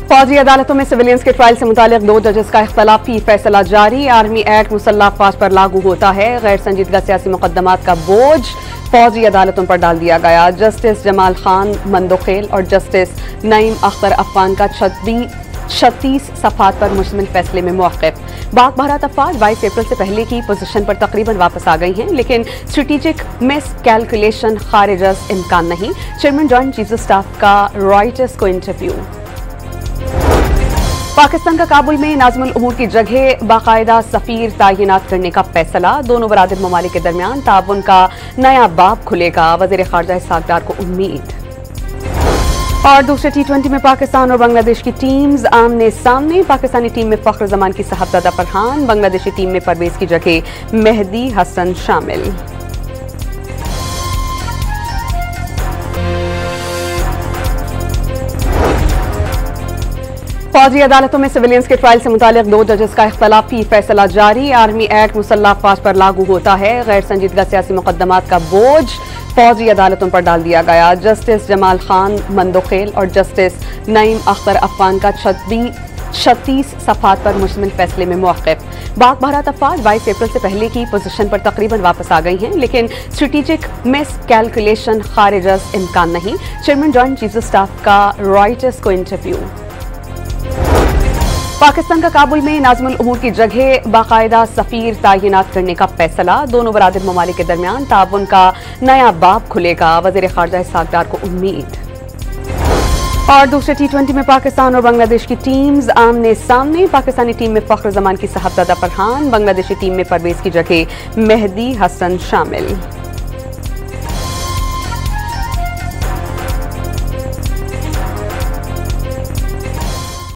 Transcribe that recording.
फौजी अदालतों में सिविलियंस के ट्रायल से मुतालिक 2 जजेस का इख्तलाफी फैसला जारी। आर्मी एक्ट मुसल्लह अफवाज पर लागू होता है। गैर संजीदगा सियासी मुकदमात का बोझ फौजी अदालतों पर डाल दिया गया। जस्टिस जमाल खान मंदोखेल और जस्टिस नईम अख्तर अफान का 36 सफ़ात पर मुश्तमिल फैसले में मौक़िफ़। बाग बहरात अफवाज 22 अप्रैल से पहले की पोजीशन पर तकरीबन वापस आ गई हैं, लेकिन स्ट्रेटेजिक मिस कैलकुलेशन खारिज इम्कान नहीं। Chairman joint chief of staff का रॉयटर्स को इंटरव्यू। पाकिस्तान का काबुल में नाज़िमुल उमूर की जगह बाकायदा सफ़ीर तैनात करने का फैसला। दोनों बरादर ममालिक के दरमियान ताउन का नया बाब खुलेगा। वज़ीर ख़ारजा इसहाक़ डार को उम्मीद। और दूसरे T20 में पाकिस्तान और बांग्लादेश की टीम्स आमने सामने। पाकिस्तानी टीम में फ़ख्र जमान की साहबजादा फरहान, बांग्लादेशी टीम में परवेज की जगह मेहदी हसन शामिल। फौजी अदालतों में सिविलियंस के ट्रायल से मुतालिक 2 जजेस का इख्तलाफी फैसला जारी। आर्मी एक्ट मुसल्लह अफवाज पर लागू होता है। गैर संजीदगा सियासी मुकदमात का बोझ फौजी अदालतों पर डाल दिया गया। जस्टिस जमाल खान मंदोखेल और जस्टिस नईम अख्तर अफान का 36 सफ़ात पर मुश्तमिल फैसले में मौक़िफ़। बाग बहरात अफवाज 22 अप्रैल से पहले की पोजीशन पर तकरीबन वापस आ गई हैं, लेकिन स्ट्रेटेजिक मिस कैलकुलेशन खारिज इम्कान नहीं। Chairman joint chief of staff का रॉयटर्स को इंटरव्यू। पाकिस्तान का काबुल में नाज़िमुल उमूर की जगह बाकायदा सफ़ीर तैनात करने का फैसला। दोनों बरादर ममालिक के दरमियान ताउन का नया बाब खुलेगा। वज़ीर ख़ारजा इसहाक़ डार को उम्मीद। और दूसरे T20 में पाकिस्तान और बांग्लादेश की टीम्स आमने सामने। पाकिस्तानी टीम में फ़ख्र जमान की साहबजादा फरहान, बांग्लादेशी टीम में परवेज की जगह मेहदी हसन शामिल।